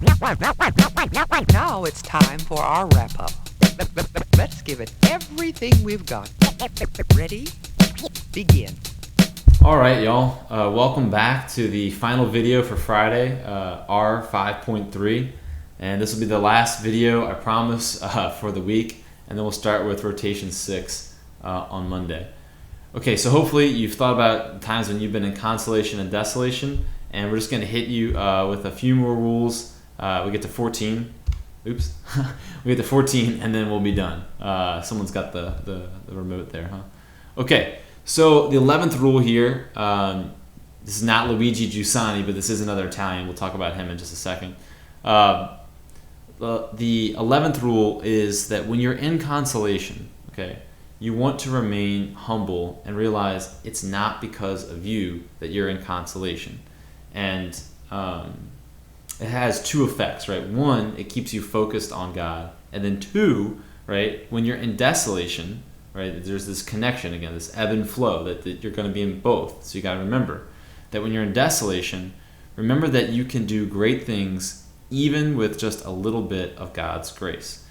Now it's time for our wrap-up. Let's give it everything we've got. Ready? Begin. All right, y'all. Welcome back to the final video for Friday, R5.3. And this will be the last video, I promise, for the week. And then we'll start with rotation 6 on Monday. Okay, so hopefully you've thought about times when you've been in consolation and desolation. And we're just going to hit you with a few more rules. We get to 14. Oops. We get to 14 and then we'll be done. Someone's got the remote there, huh? Okay, so the 11th rule here, this is not Luigi Giussani, but this is another Italian. We'll talk about him in just a second. The 11th rule is that when you're in consolation, okay, you want to remain humble and realize it's not because of you that you're in consolation. And it has two effects, right? One, it keeps you focused on God. And then two, right, when you're in desolation, right, there's this connection again, this ebb and flow that you're going to be in both. So you got to remember that when you're in desolation, remember that you can do great things even with just a little bit of God's grace.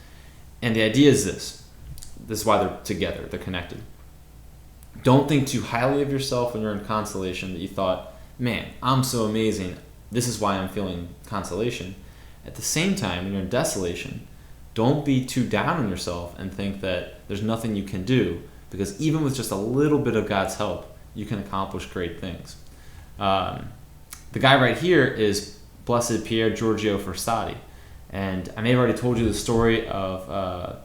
And the idea is this. This is why they're together, they're connected. Don't think too highly of yourself when you're in consolation that you thought, man, I'm so amazing. This is why I'm feeling consolation. At the same time, when you're in desolation, don't be too down on yourself and think that there's nothing you can do, because even with just a little bit of God's help, you can accomplish great things. The guy right here is Blessed Pier Giorgio Frassati. And I may have already told you the story of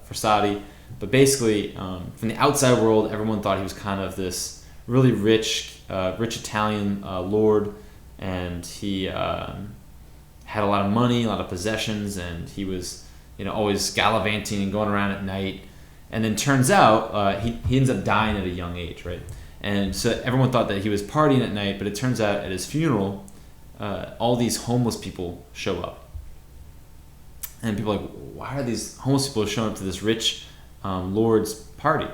Frassati, but basically, from the outside world, everyone thought he was kind of this really rich Italian lord, and he had a lot of money, a lot of possessions, and he was, always gallivanting and going around at night. And then turns out he ends up dying at a young age, right? And so everyone thought that he was partying at night, but it turns out at his funeral, all these homeless people show up. And people are like, why are these homeless people showing up to this rich lord's party?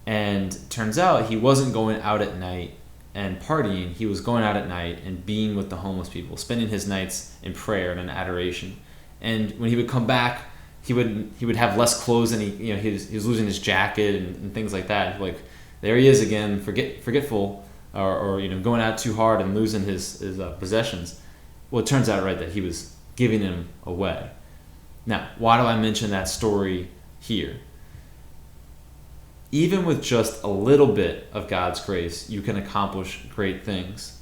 And it turns out he wasn't going out at night and partying. He was going out at night and being with the homeless people, spending his nights in prayer and in adoration. And when he would come back, he would have less clothes, and he was losing his jacket and things like that. Like, there he is again, forgetful, or going out too hard and losing his possessions. Well, it turns out, right, that he was giving them away. Now, why do I mention that story here? Even with just a little bit of God's grace, you can accomplish great things.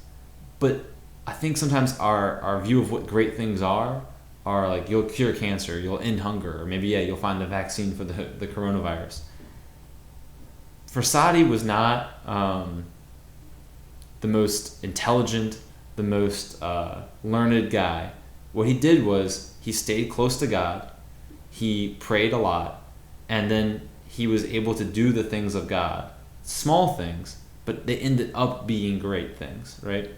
But I think sometimes our view of what great things are like, you'll cure cancer, you'll end hunger, or maybe, you'll find a vaccine for the coronavirus. Frassati was not the most intelligent, the most learned guy. What he did was he stayed close to God, he prayed a lot, and then he was able to do the things of God. Small things, but they ended up being great things, right?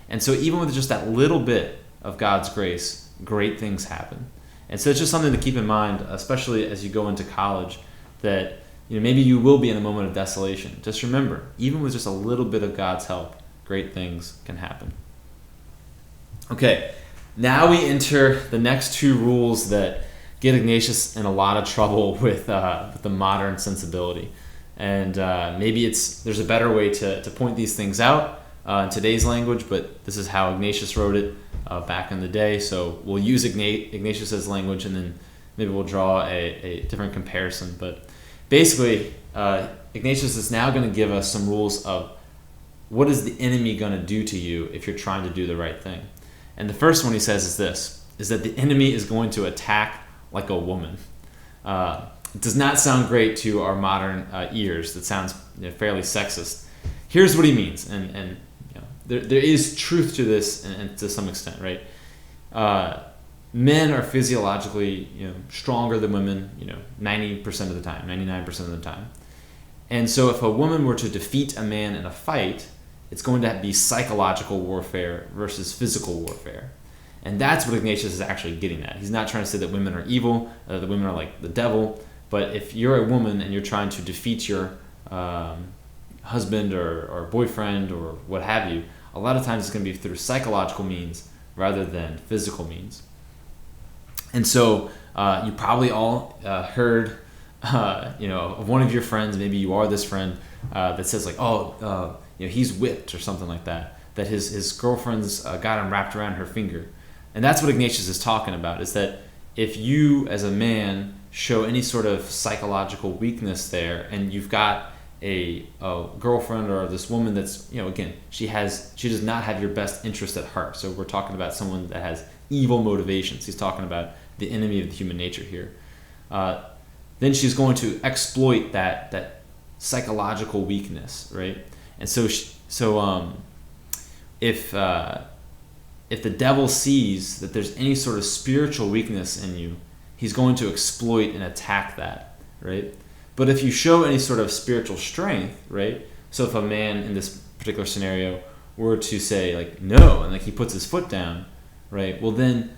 And so even with just that little bit of God's grace, great things happen. And so it's just something to keep in mind, especially as you go into college, that maybe you will be in a moment of desolation. Just remember, even with just a little bit of God's help, great things can happen. Okay, now we enter the next two rules that get Ignatius in a lot of trouble with the modern sensibility. And maybe there's a better way to point these things out in today's language, but this is how Ignatius wrote it back in the day. So we'll use Ignatius's language, and then maybe we'll draw a different comparison. But basically, Ignatius is now going to give us some rules of what is the enemy going to do to you if you're trying to do the right thing. And the first one he says is that the enemy is going to attack like a woman. It does not sound great to our modern ears. That sounds fairly sexist. Here's what he means, and there is truth to this, and to some extent, right? Men are physiologically stronger than women, 90% of the time, 99% of the time. And so if a woman were to defeat a man in a fight, it's going to be psychological warfare versus physical warfare. And that's what Ignatius is actually getting at. He's not trying to say that women are evil, that women are like the devil, but if you're a woman and you're trying to defeat your husband or boyfriend or what have you, a lot of times it's going to be through psychological means rather than physical means. And so you probably all heard, of one of your friends, maybe you are this friend, that says like, he's whipped or something like that, that his girlfriend's got him wrapped around her finger. And that's what Ignatius is talking about, is that if you as a man show any sort of psychological weakness there, and you've got a girlfriend or this woman that's, again, she does not have your best interest at heart. So we're talking about someone that has evil motivations. He's talking about the enemy of the human nature here. Then she's going to exploit that psychological weakness, right? And so if the devil sees that there's any sort of spiritual weakness in you, he's going to exploit and attack that, right? But if you show any sort of spiritual strength, right? So if a man in this particular scenario were to say like no, and like he puts his foot down, right? Well then,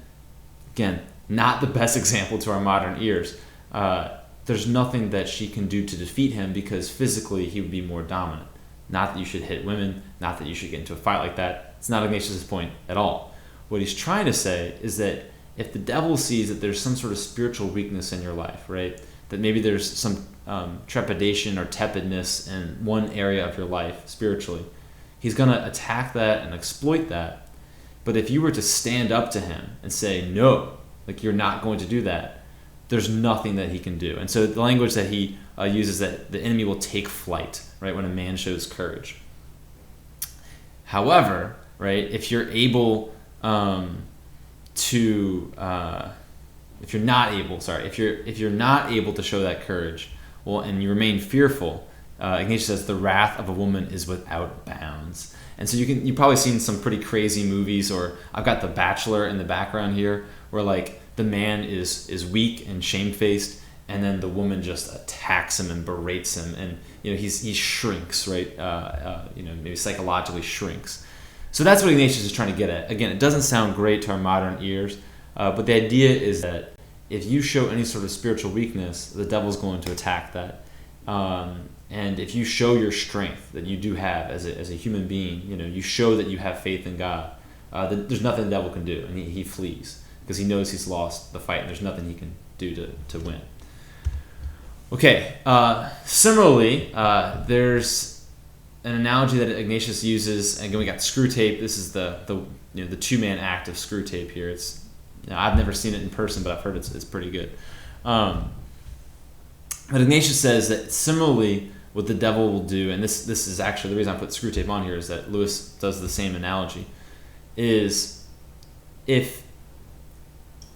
again, not the best example to our modern ears. There's nothing that she can do to defeat him because physically he would be more dominant. Not that you should hit women, not that you should get into a fight like that. It's not Ignatius' point at all. What he's trying to say is that if the devil sees that there's some sort of spiritual weakness in your life, right? That maybe there's some trepidation or tepidness in one area of your life spiritually, he's going to attack that and exploit that. But if you were to stand up to him and say, no, like you're not going to do that, there's nothing that he can do. And so the language that he uses, that the enemy will take flight, right, when a man shows courage. However, right, if you're able if you're not able to show that courage, well, and you remain fearful, Ignatius says the wrath of a woman is without bounds. And so you've probably seen some pretty crazy movies, or I've got The Bachelor in the background here, where like the man is weak and shamefaced, and then the woman just attacks him and berates him, and he shrinks, right? Maybe psychologically shrinks. So that's what Ignatius is trying to get at. Again, it doesn't sound great to our modern ears, but the idea is that if you show any sort of spiritual weakness, the devil's going to attack that. And if you show your strength that you do have as a human being, you show that you have faith in God, there's nothing the devil can do, and he flees because he knows he's lost the fight, and there's nothing he can do to win. Okay. Similarly, there's an analogy that Ignatius uses. Again, we got screw tape. This is the two-man act of screw tape here. It's I've never seen it in person, but I've heard it's pretty good. But Ignatius says that similarly, what the devil will do, and this is actually the reason I put screw tape on here, is that Lewis does the same analogy, is if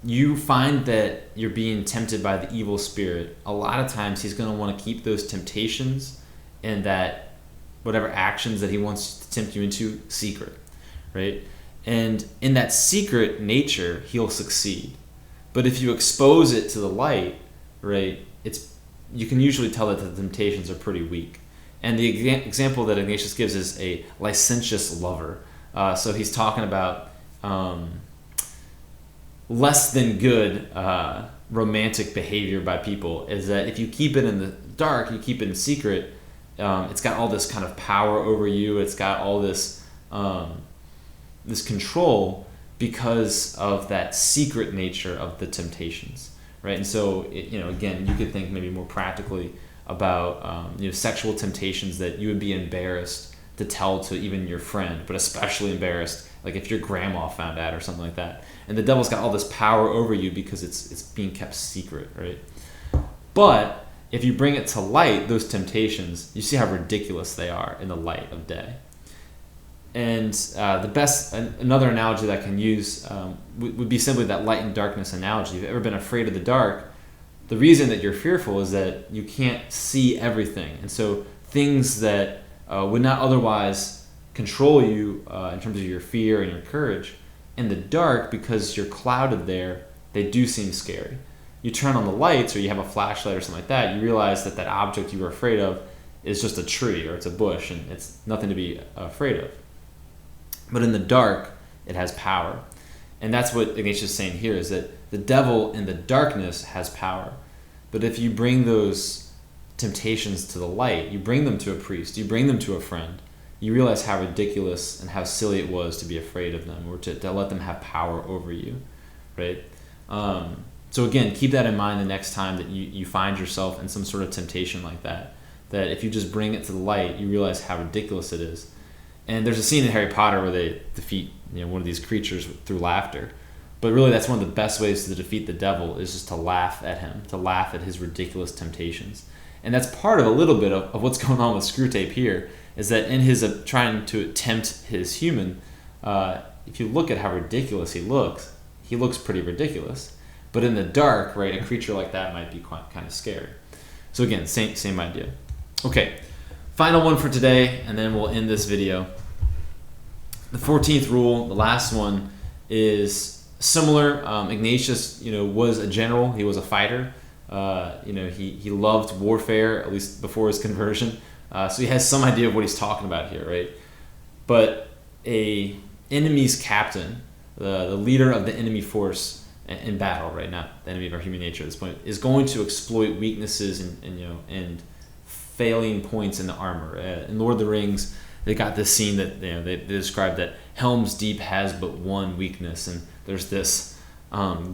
you find that you're being tempted by the evil spirit, a lot of times he's going to want to keep those temptations and that whatever actions that he wants to tempt you into secret, right? And in that secret nature, he'll succeed. But if you expose it to the light, right, you can usually tell that the temptations are pretty weak. And the example that Ignatius gives is a licentious lover. So he's talking about less than good romantic behavior by people, is that if you keep it in the dark, you keep it in secret, it's got all this kind of power over you. It's got all this this control because of that secret nature of the temptations, right? And so, again, you could think maybe more practically about sexual temptations that you would be embarrassed to tell to even your friend, but especially embarrassed like if your grandma found out or something like that. And the devil's got all this power over you because it's being kept secret, right? But if you bring it to light, those temptations, you see how ridiculous they are in the light of day. And another analogy that I can use would be simply that light and darkness analogy. If you've ever been afraid of the dark, the reason that you're fearful is that you can't see everything. And so things that would not otherwise control you in terms of your fear and your courage, in the dark, because you're clouded there, they do seem scary. You turn on the lights, or you have a flashlight or something like that, you realize that object you were afraid of is just a tree or it's a bush, and it's nothing to be afraid of. But in the dark, it has power. And that's what Ignatius is saying here, is that the devil in the darkness has power. But if you bring those temptations to the light, you bring them to a priest, you bring them to a friend, you realize how ridiculous and how silly it was to be afraid of them, or to let them have power over you, right? So again, keep that in mind the next time that you find yourself in some sort of temptation like that. That if you just bring it to the light, you realize how ridiculous it is. And there's a scene in Harry Potter where they defeat one of these creatures through laughter. But really, that's one of the best ways to defeat the devil is just to laugh at him, to laugh at his ridiculous temptations. And that's part of a little bit of what's going on with Screwtape here, is that in his trying to tempt his human, if you look at how ridiculous he looks pretty ridiculous. But in the dark, right, a creature like that might be kind of scary. So again, same idea. Okay, final one for today, and then we'll end this video. The 14th rule, the last one, is similar. Ignatius, was a general. He was a fighter. He loved warfare, at least before his conversion. So he has some idea of what he's talking about here, right? But a enemy's captain, the leader of the enemy force in battle, right, not the enemy of our human nature at this point, is going to exploit weaknesses and failing points in the armor. In Lord of the Rings, they got this scene that they described that Helm's Deep has but one weakness, and there's this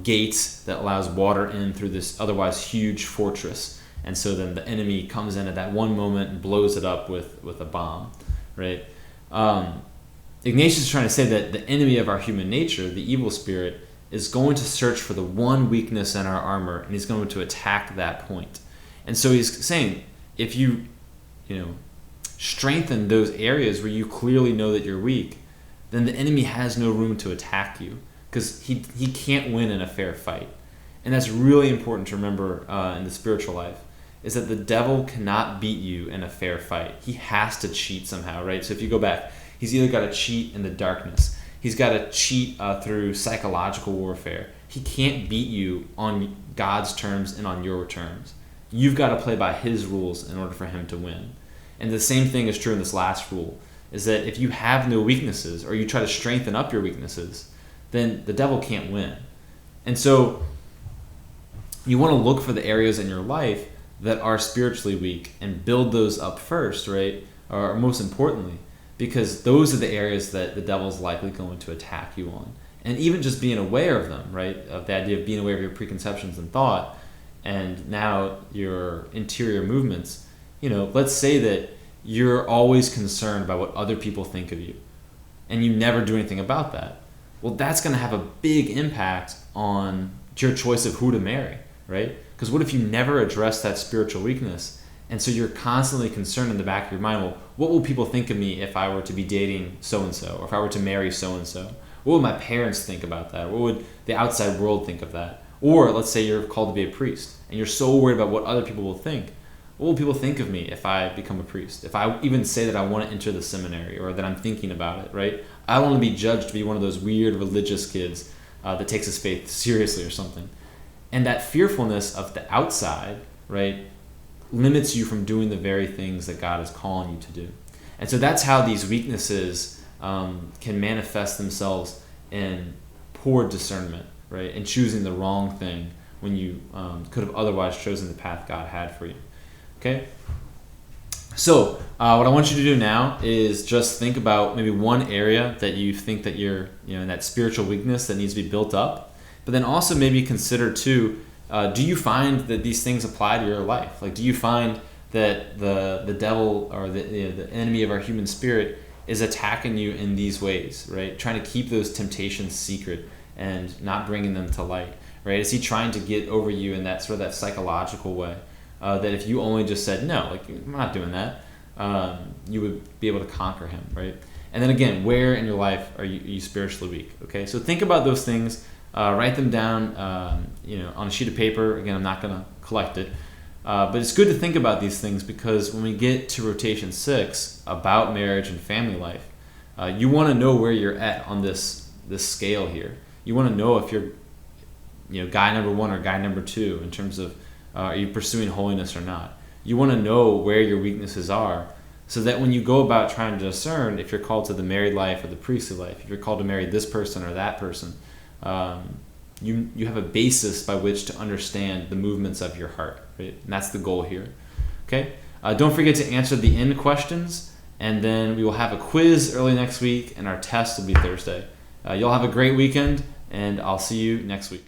gate that allows water in through this otherwise huge fortress, and so then the enemy comes in at that one moment and blows it up with a bomb, right? Ignatius is trying to say that the enemy of our human nature, the evil spirit, is going to search for the one weakness in our armor, and he's going to attack that point. And so he's saying, if you strengthen those areas where you clearly know that you're weak, then the enemy has no room to attack you, because he can't win in a fair fight. And that's really important to remember in the spiritual life, is that the devil cannot beat you in a fair fight. He has to cheat somehow, right? So if you go back, he's either got to cheat in the darkness, he's got to cheat through psychological warfare. He can't beat you on God's terms and on your terms. You've got to play by his rules in order for him to win. And the same thing is true in this last rule, is that if you have no weaknesses, or you try to strengthen up your weaknesses, then the devil can't win. And so you want to look for the areas in your life that are spiritually weak and build those up first, right? Or most importantly, because those are the areas that the devil's likely going to attack you on. And even just being aware of them, right? Of the idea of being aware of your preconceptions and thought, and now your interior movements. Let's say that you're always concerned by what other people think of you, and you never do anything about that. Well, that's going to have a big impact on your choice of who to marry, right? Because what if you never address that spiritual weakness? And so you're constantly concerned in the back of your mind, well, what will people think of me if I were to be dating so-and-so, or if I were to marry so-and-so? What would my parents think about that? What would the outside world think of that? Or let's say you're called to be a priest, and you're so worried about what other people will think. What will people think of me if I become a priest? If I even say that I want to enter the seminary, or that I'm thinking about it, right? I don't want to be judged to be one of those weird religious kids that takes his faith seriously or something. And that fearfulness of the outside, right, limits you from doing the very things that God is calling you to do. And so that's how these weaknesses can manifest themselves in poor discernment, right, and choosing the wrong thing when you could have otherwise chosen the path God had for you. Okay? So what I want you to do now is just think about maybe one area that you think that you're in that spiritual weakness that needs to be built up, but then also maybe consider too, do you find that these things apply to your life? Like, do you find that the devil or the enemy of our human spirit is attacking you in these ways, right? Trying to keep those temptations secret and not bringing them to light, right? Is he trying to get over you in that sort of that psychological way? That if you only just said, no, like, I'm not doing that, you would be able to conquer him, right? And then again, where in your life are you spiritually weak? Okay, so think about those things, write them down, on a sheet of paper. Again, I'm not going to collect it, but it's good to think about these things, because when we get to rotation 6 about marriage and family life, you want to know where you're at on this scale here. You want to know if you're, guy number 1 or guy number 2 in terms of are you pursuing holiness or not. You want to know where your weaknesses are, so that when you go about trying to discern if you're called to the married life or the priestly life, if you're called to marry this person or that person, you have a basis by which to understand the movements of your heart, right? And that's the goal here. Okay. Don't forget to answer the end questions, and then we will have a quiz early next week, and our test will be Thursday. You'll have a great weekend, and I'll see you next week.